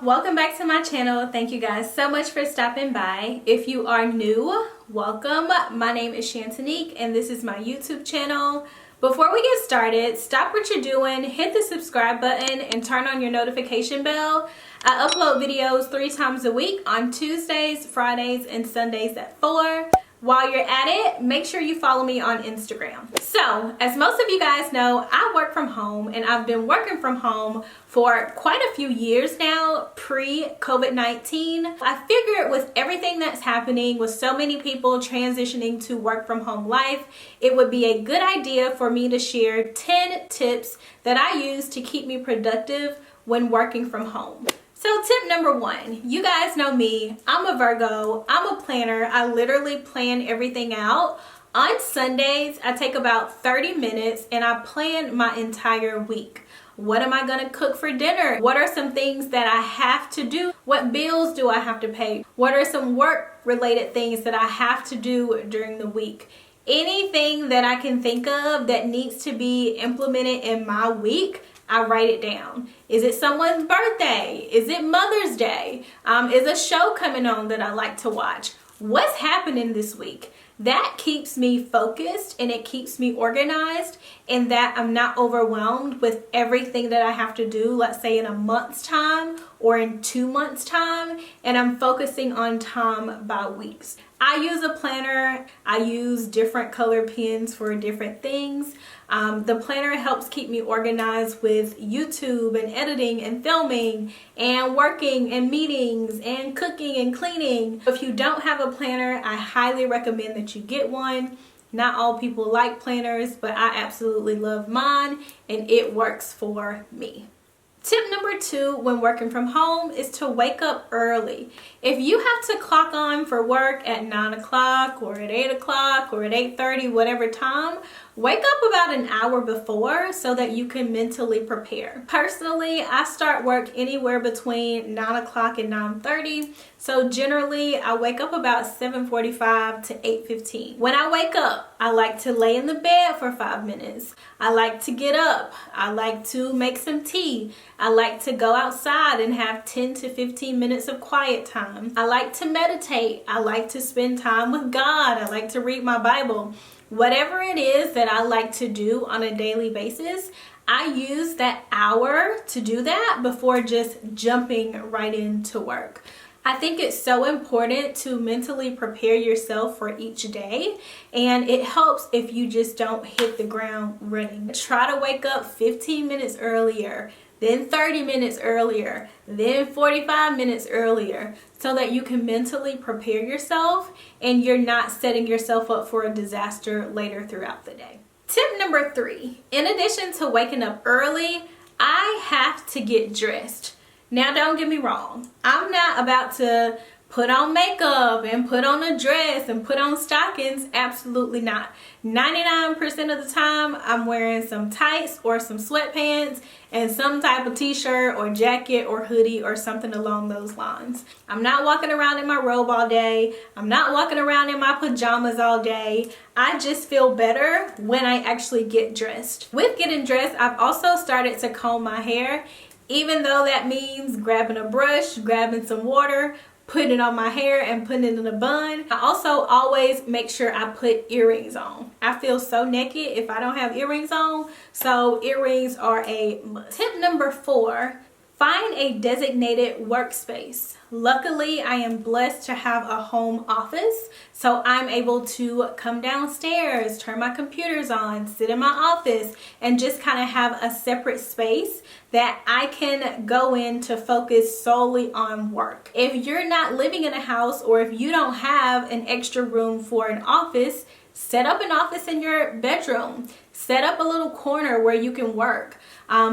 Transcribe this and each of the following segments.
welcome back to my channel. Thank you guys so much for stopping by. If you are new, welcome. My name is Shantanique and this is my YouTube channel. Before we get started, stop what you're doing, hit the subscribe button and turn on your notification bell. I upload videos 3 times a week on Tuesdays, Fridays, and Sundays at 4. While you're at it, make sure you follow me on Instagram. So, as most of you guys know, I work from home and I've been working from home for quite a few years now, pre-COVID-19. I figured with everything that's happening, with so many people transitioning to work from home life, it would be a good idea for me to share 10 tips that I use to keep me productive when working from home. So tip number 1, you guys know me, I'm a Virgo, I'm a planner, I literally plan everything out. On Sundays, I take about 30 minutes and I plan my entire week. What am I gonna cook for dinner? What are some things that I have to do? What bills do I have to pay? What are some work related things that I have to do during the week? Anything that I can think of that needs to be implemented in my week, I write it down. Is it someone's birthday? Is it Mother's Day? Is a show coming on that I like to watch? What's happening this week? That keeps me focused and it keeps me organized, and that I'm not overwhelmed with everything that I have to do, let's say in a month's time or in 2 months' time, and I'm focusing on time by weeks. I use a planner. I use different color pens for different things. The planner helps keep me organized with YouTube and editing and filming and working and meetings and cooking and cleaning. If you don't have a planner, I highly recommend that you get one. Not all people like planners, but I absolutely love mine and it works for me. Tip number 2 when working from home is to wake up early. If you have to clock on for work at 9 o'clock or at 8 o'clock or at 8:30, whatever time, wake up about an hour before so that you can mentally prepare. Personally, I start work anywhere between 9 o'clock and 9:30. So generally, I wake up about 7:45 to 8:15. When I wake up, I like to lay in the bed for 5 minutes. I like to get up. I like to make some tea. I like to go outside and have 10 to 15 minutes of quiet time. I like to meditate. I like to spend time with God. I like to read my Bible. Whatever it is that I like to do on a daily basis, I use that hour to do that before just jumping right into work. I think it's so important to mentally prepare yourself for each day, and it helps if you just don't hit the ground running. Try to wake up 15 minutes earlier, then 30 minutes earlier, then 45 minutes earlier, so that you can mentally prepare yourself and you're not setting yourself up for a disaster later throughout the day. Tip number 3, in addition to waking up early, I have to get dressed. Now don't get me wrong, I'm not about to put on makeup and put on a dress and put on stockings. Absolutely not. 99% of the time I'm wearing some tights or some sweatpants and some type of t-shirt or jacket or hoodie or something along those lines. I'm not walking around in my robe all day. I'm not walking around in my pajamas all day. I just feel better when I actually get dressed. With getting dressed, I've also started to comb my hair, even though that means grabbing a brush, grabbing some water, putting it on my hair and putting it in a bun. I also always make sure I put earrings on. I feel so naked if I don't have earrings on, so earrings are a must. Tip number 4, find a designated workspace. Luckily, I am blessed to have a home office, so I'm able to come downstairs, turn my computers on, sit in my office, and just kind of have a separate space that I can go in to focus solely on work. If you're not living in a house or if you don't have an extra room for an office, set up an office in your bedroom. Set up a little corner where you can work.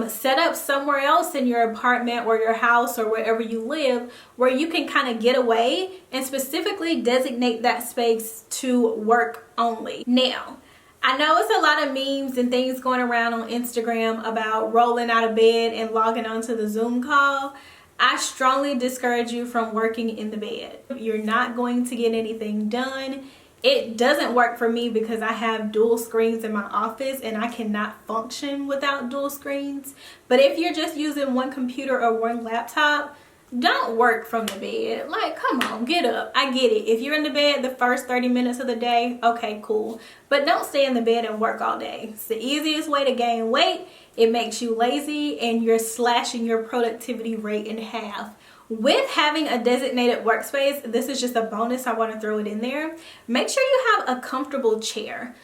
Set up somewhere else in your apartment or your house or wherever you live where you can kind of get away and specifically designate that space to work only. Now, I know it's a lot of memes and things going around on Instagram about rolling out of bed and logging onto the Zoom call. I strongly discourage you from working in the bed. You're not going to get anything done. It doesn't work for me because I have dual screens in my office and I cannot function without dual screens. But if you're just using one computer or one laptop, Don't work from the bed. Like, come on, get up. I get it. If you're in the bed the first 30 minutes of the day, okay, cool. But don't stay in the bed and work all day. It's the easiest way to gain weight. It makes you lazy and you're slashing your productivity rate in half. With having a designated workspace, this is just a bonus. I want to throw it in there. Make sure you have a comfortable chair.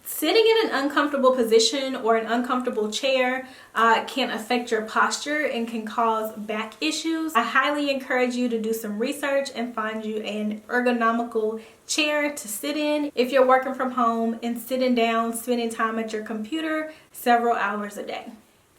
Sitting in an uncomfortable position or an uncomfortable chair can affect your posture and can cause back issues. I highly encourage you to do some research and find you an ergonomical chair to sit in if you're working from home and sitting down, spending time at your computer several hours a day.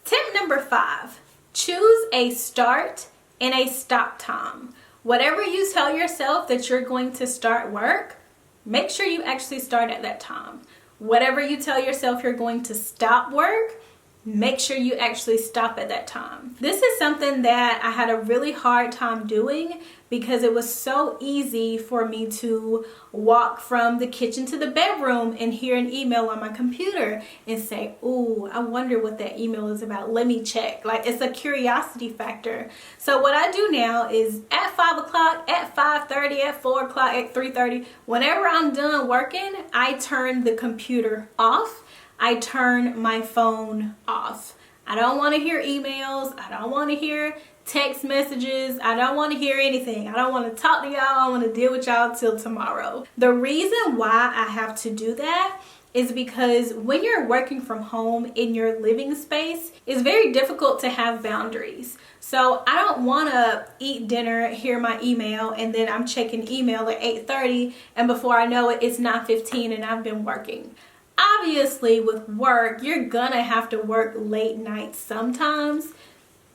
Tip number 5, choose a start and a stop time. Whatever you tell yourself that you're going to start work, make sure you actually start at that time. Whatever you tell yourself you're going to stop work, make sure you actually stop at that time. This is something that I had a really hard time doing because it was so easy for me to walk from the kitchen to the bedroom and hear an email on my computer and say, ooh, I wonder what that email is about. Let me check. Like, it's a curiosity factor. So what I do now is at 5 o'clock, at 5:30, at 4 o'clock, at 3:30, whenever I'm done working, I turn the computer off. I turn my phone off. I don't want to hear emails. I don't want to hear text messages. I don't want to hear anything. I don't want to talk to y'all. I want to deal with y'all till tomorrow. The reason why I have to do that is because when you're working from home in your living space, it's very difficult to have boundaries. So I don't want to eat dinner, hear my email, and then I'm checking email at 8:30, and before I know it, it's 9:15 and I've been working. Obviously, with work, you're gonna have to work late nights sometimes.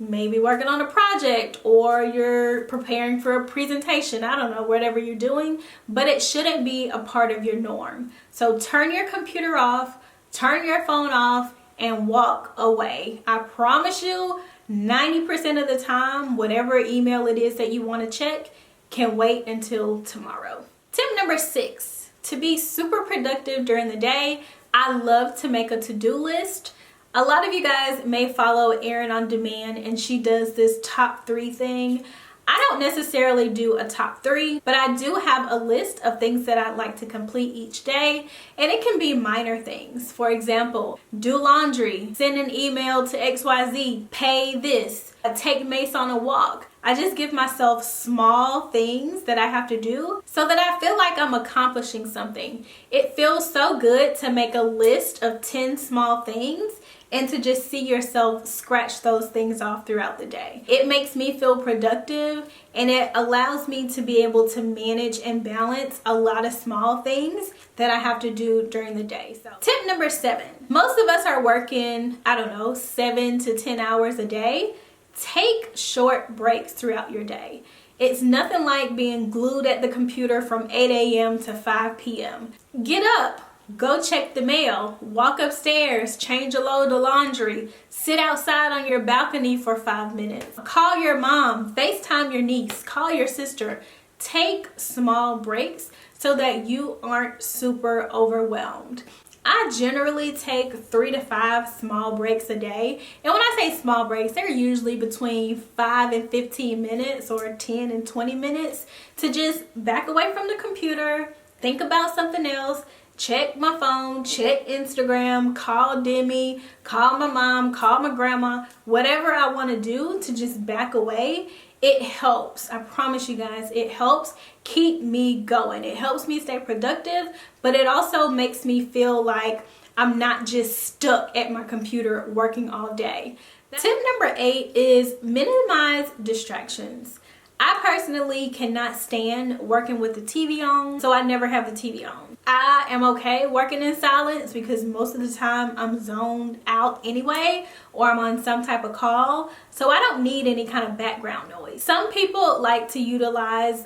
Maybe working on a project or you're preparing for a presentation. I don't know, whatever you're doing, but it shouldn't be a part of your norm. So turn your computer off, turn your phone off, and walk away. I promise you, 90% of the time, whatever email it is that you want to check can wait until tomorrow. Tip number 6. To be super productive during the day, I love to make a to-do list. A lot of you guys may follow Erin on Demand and she does this top 3 thing. I don't necessarily do a top 3, but I do have a list of things that I'd like to complete each day, and it can be minor things. For example, do laundry, send an email to XYZ, pay this, take Mace on a walk. I just give myself small things that I have to do so that I feel like I'm accomplishing something. It feels so good to make a list of 10 small things and to just see yourself scratch those things off throughout the day. It makes me feel productive and it allows me to be able to manage and balance a lot of small things that I have to do during the day. So tip number 7, most of us are working, 7 to 10 hours a day. Take short breaks throughout your day. It's nothing like being glued at the computer from 8 a.m. to 5 p.m. Get up. Go check the mail, walk upstairs, change a load of laundry, sit outside on your balcony for 5 minutes. Call your mom, FaceTime your niece, call your sister. Take small breaks so that you aren't super overwhelmed. I generally take 3 to 5 small breaks a day. And when I say small breaks, they're usually between 5 and 15 minutes or 10 and 20 minutes to just back away from the computer, think about something else, check my phone, check Instagram, call Demi, call my mom, call my grandma, whatever I want to do to just back away. It helps. I promise you guys, it helps keep me going. It helps me stay productive, but it also makes me feel like I'm not just stuck at my computer working all day. Tip number 8 is minimize distractions. I personally cannot stand working with the TV on, so I never have the TV on. I am okay working in silence because most of the time I'm zoned out anyway, or I'm on some type of call, so I don't need any kind of background noise. Some people like to utilize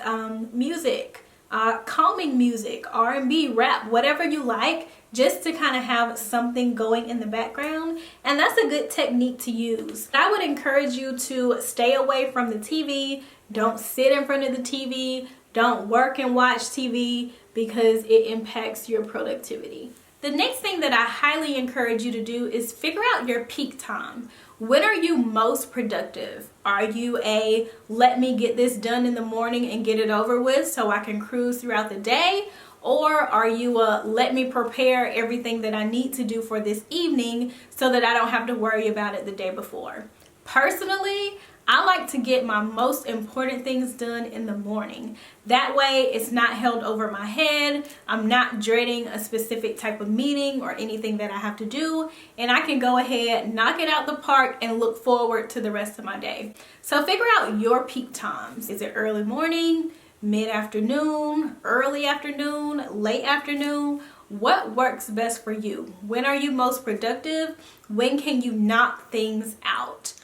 music, calming music, R&B, rap, whatever you like, just to kind of have something going in the background, and that's a good technique to use. I would encourage you to stay away from the TV. Don't sit in front of the TV. Don't work and watch TV because it impacts your productivity. The next thing that I highly encourage you to do is figure out your peak time. When are you most productive? Are you a let me get this done in the morning and get it over with so I can cruise throughout the day? Or are you a let me prepare everything that I need to do for this evening so that I don't have to worry about it the day before? Personally, I like to get my most important things done in the morning. That way it's not held over my head. I'm not dreading a specific type of meeting or anything that I have to do, and I can go ahead, knock it out the park, and look forward to the rest of my day. So figure out your peak times. Is it early morning, mid-afternoon, early afternoon, late afternoon? What works best for you? When are you most productive? When can you knock things out?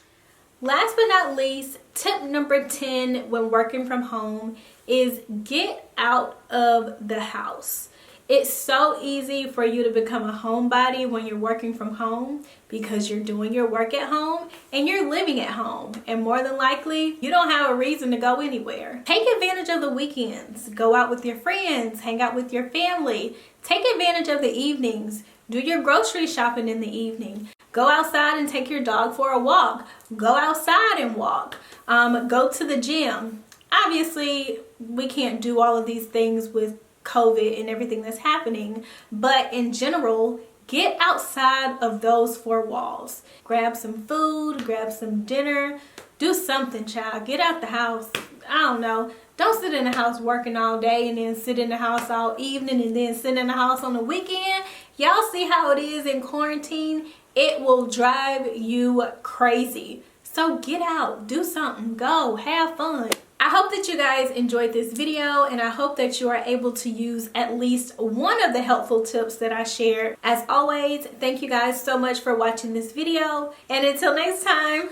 Last but not least, tip number 10 when working from home is get out of the house. It's so easy for you to become a homebody when you're working from home because you're doing your work at home and you're living at home, and more than likely you don't have a reason to go anywhere. Take advantage of the weekends. Go out with your friends, hang out with your family. Take advantage of the evenings. Do your grocery shopping in the evening. Go outside and take your dog for a walk. Go outside and walk. Go to the gym. Obviously, we can't do all of these things with COVID and everything that's happening, but in general, get outside of those four walls. Grab some food, grab some dinner, do something, child. Get out the house. I don't know. Don't sit in the house working all day and then sit in the house all evening and then sit in the house on the weekend. Y'all see how it is in quarantine? It will drive you crazy. So get out, do something, go, have fun. I hope that you guys enjoyed this video, and I hope that you are able to use at least one of the helpful tips that I shared. As always, thank you guys so much for watching this video, and until next time,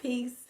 peace.